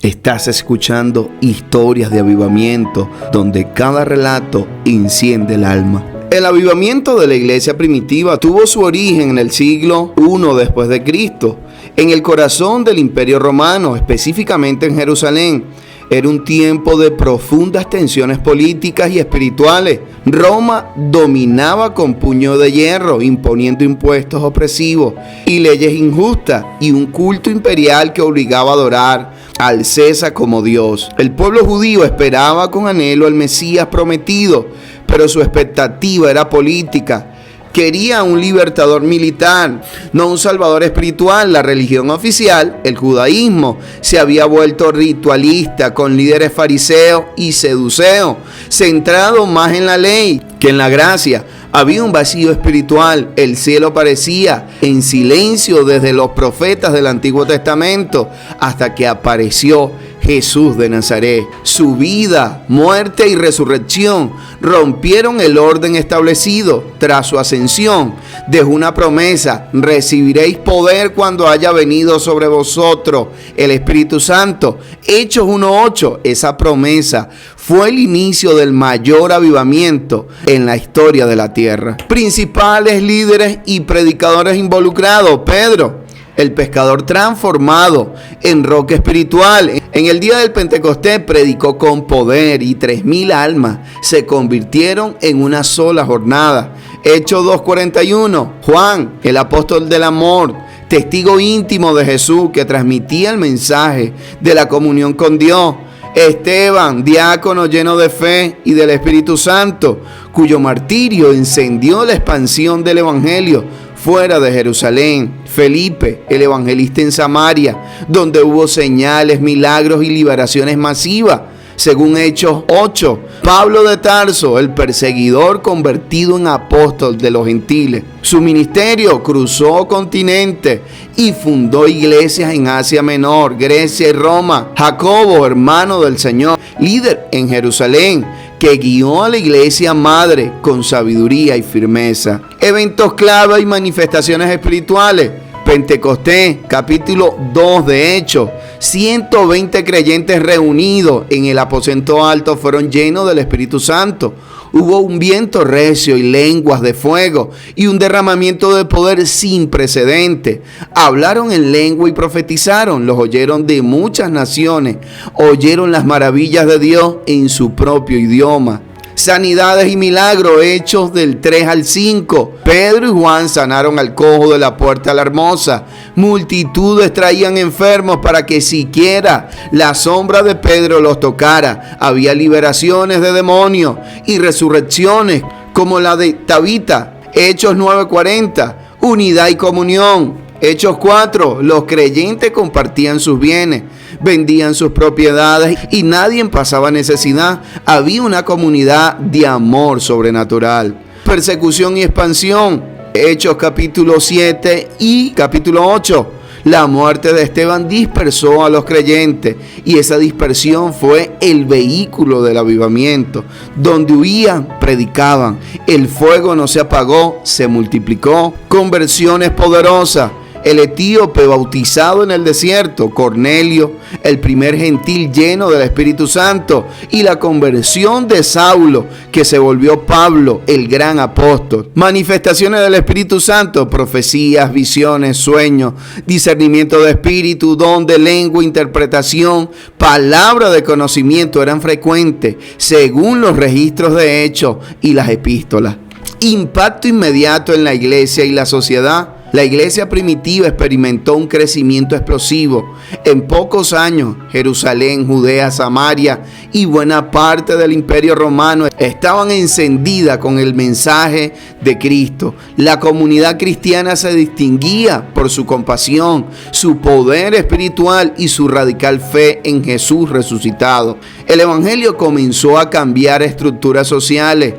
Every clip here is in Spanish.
Estás escuchando historias de avivamiento, donde cada relato enciende el alma. El avivamiento de la iglesia primitiva tuvo su origen en el siglo I después de Cristo, en el corazón del Imperio Romano, específicamente en Jerusalén. Era un tiempo de profundas tensiones políticas y espirituales. Roma dominaba con puño de hierro, imponiendo impuestos opresivos y leyes injustas, y un culto imperial que obligaba a adorar al César como Dios. El pueblo judío esperaba con anhelo al Mesías prometido, pero su expectativa era política. Quería un libertador militar, no un salvador espiritual. La religión oficial, el judaísmo, se había vuelto ritualista, con líderes fariseos y seduceos, centrado más en la ley que en la gracia. Había un vacío espiritual. El cielo parecía en silencio desde los profetas del Antiguo Testamento hasta que apareció Jesús de Nazaret. Su vida, muerte y resurrección rompieron el orden establecido. Tras su ascensión, dejó una promesa: recibiréis poder cuando haya venido sobre vosotros el Espíritu Santo. Hechos 1:8. Esa promesa fue el inicio del mayor avivamiento en la historia de la tierra. Principales líderes y predicadores involucrados: Pedro, el pescador transformado en roca espiritual. En el día del Pentecostés predicó con poder y 3,000 almas se convirtieron en una sola jornada. Hechos 2:41. Juan, el apóstol del amor, testigo íntimo de Jesús, que transmitía el mensaje de la comunión con Dios. Esteban, diácono lleno de fe y del Espíritu Santo, cuyo martirio encendió la expansión del evangelio fuera de Jerusalén. Felipe, el evangelista en Samaria, donde hubo señales, milagros y liberaciones masivas, según Hechos 8. Pablo de Tarso, el perseguidor convertido en apóstol de los gentiles. Su ministerio cruzó continentes y fundó iglesias en Asia Menor, Grecia y Roma. Jacobo, hermano del Señor, líder en Jerusalén, que guió a la iglesia madre con sabiduría y firmeza. Eventos clave y manifestaciones espirituales. Pentecostés, capítulo 2 de Hechos. 120 creyentes reunidos en el aposento alto fueron llenos del Espíritu Santo. Hubo un viento recio y lenguas de fuego y un derramamiento de poder sin precedente. Hablaron en lengua y profetizaron. Los oyeron de muchas naciones. Oyeron las maravillas de Dios en su propio idioma. Sanidades y milagros, Hechos del 3 al 5. Pedro y Juan sanaron al cojo de la puerta a la hermosa. Multitudes traían enfermos para que siquiera la sombra de Pedro los tocara. Había liberaciones de demonios y resurrecciones como la de Tabita. Hechos 9:40. Unidad y comunión. Hechos 4. Los creyentes compartían sus bienes, vendían sus propiedades y nadie pasaba necesidad. Había una comunidad de amor sobrenatural. Persecución y expansión. Hechos capítulo 7 y capítulo 8. La muerte de Esteban dispersó a los creyentes y esa dispersión fue el vehículo del avivamiento. Donde huían, predicaban. El fuego no se apagó, se multiplicó. Conversiones poderosas. El etíope bautizado en el desierto, Cornelio, el primer gentil lleno del Espíritu Santo, y la conversión de Saulo, que se volvió Pablo, el gran apóstol. Manifestaciones del Espíritu Santo: profecías, visiones, sueños, discernimiento de espíritu, don de lengua, interpretación, palabra de conocimiento eran frecuentes, según los registros de Hechos y las epístolas. Impacto inmediato en la iglesia y la sociedad. La iglesia primitiva experimentó un crecimiento explosivo. En pocos años, Jerusalén, Judea, Samaria y buena parte del Imperio Romano estaban encendidas con el mensaje de Cristo. La comunidad cristiana se distinguía por su compasión, su poder espiritual y su radical fe en Jesús resucitado. El evangelio comenzó a cambiar estructuras sociales.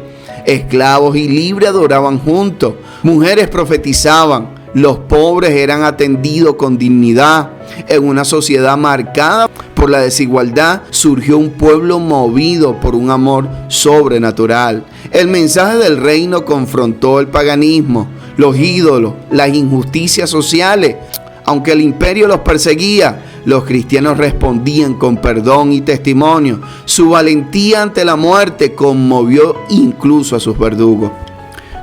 Esclavos y libres adoraban juntos. Mujeres profetizaban. Los pobres eran atendidos con dignidad. En una sociedad marcada por la desigualdad, surgió un pueblo movido por un amor sobrenatural. El mensaje del reino confrontó el paganismo, los ídolos, las injusticias sociales. Aunque el imperio los perseguía, Los cristianos respondían con perdón y testimonio. Su valentía ante la muerte conmovió incluso a sus verdugos.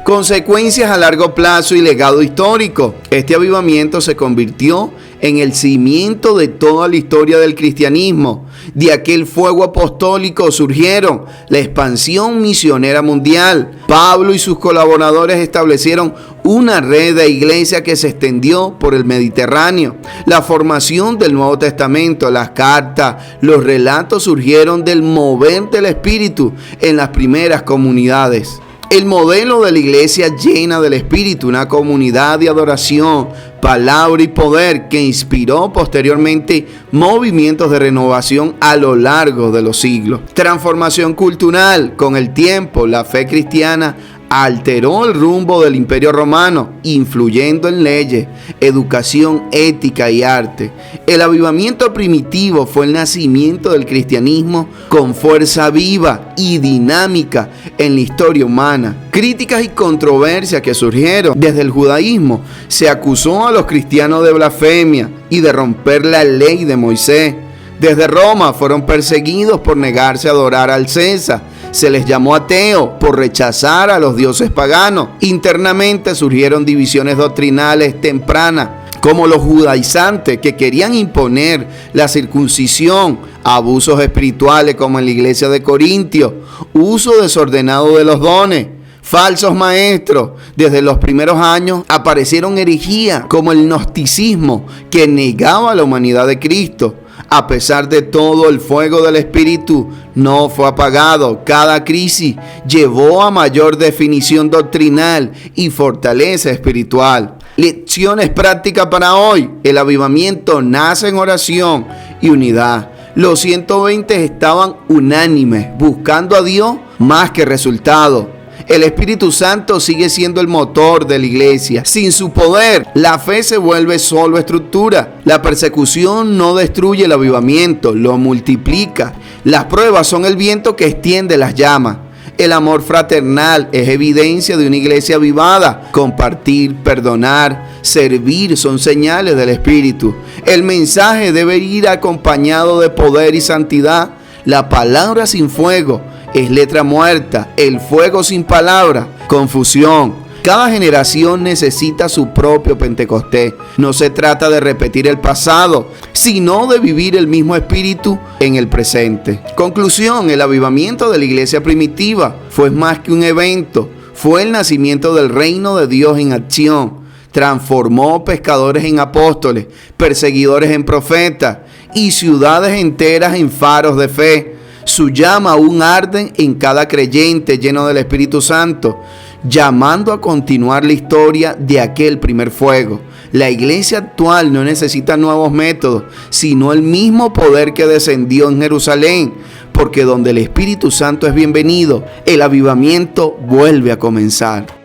Consecuencias a largo plazo y legado histórico. Este avivamiento se convirtió en el cimiento de toda la historia del cristianismo. De aquel fuego apostólico surgieron la expansión misionera mundial. Pablo y sus colaboradores establecieron una red de iglesia que se extendió por el Mediterráneo. La formación del Nuevo Testamento, las cartas, los relatos surgieron del mover del Espíritu en las primeras comunidades. El modelo de la iglesia llena del Espíritu, una comunidad de adoración, palabra y poder que inspiró posteriormente movimientos de renovación a lo largo de los siglos. Transformación cultural. Con el tiempo, la fe cristiana alteró el rumbo del Imperio Romano, influyendo en leyes, educación, ética y arte. El avivamiento primitivo fue el nacimiento del cristianismo con fuerza viva y dinámica en la historia humana. Críticas y controversias que surgieron desde el judaísmo. Se acusó a los cristianos de blasfemia y de romper la ley de Moisés. Desde Roma fueron perseguidos por negarse a adorar al César. Se les llamó ateos por rechazar a los dioses paganos. Internamente surgieron divisiones doctrinales tempranas, como los judaizantes que querían imponer la circuncisión, abusos espirituales como en la iglesia de Corintios, uso desordenado de los dones, falsos maestros. Desde los primeros años aparecieron herejías como el gnosticismo, que negaba la humanidad de Cristo. A pesar de todo, el fuego del Espíritu no fue apagado. Cada crisis llevó a mayor definición doctrinal y fortaleza espiritual. Lecciones prácticas para hoy. El avivamiento nace en oración y unidad. Los 120 estaban unánimes, buscando a Dios más que resultado. El Espíritu Santo sigue siendo el motor de la iglesia. Sin su poder, la fe se vuelve solo estructura. La persecución no destruye el avivamiento, lo multiplica. Las pruebas son el viento que extiende las llamas. El amor fraternal es evidencia de una iglesia avivada. Compartir, perdonar, servir son señales del Espíritu. El mensaje debe ir acompañado de poder y santidad. La palabra sin fuego es letra muerta. El fuego sin palabra, confusión. Cada generación necesita su propio Pentecostés. No se trata de repetir el pasado, sino de vivir el mismo espíritu en el presente. Conclusión: el avivamiento de la iglesia primitiva fue más que un evento. Fue el nacimiento del reino de Dios en acción. Transformó pescadores en apóstoles, perseguidores en profetas y ciudades enteras en faros de fe. Su llama aún arde en cada creyente lleno del Espíritu Santo, llamando a continuar la historia de aquel primer fuego. La iglesia actual no necesita nuevos métodos, sino el mismo poder que descendió en Jerusalén, porque donde el Espíritu Santo es bienvenido, el avivamiento vuelve a comenzar.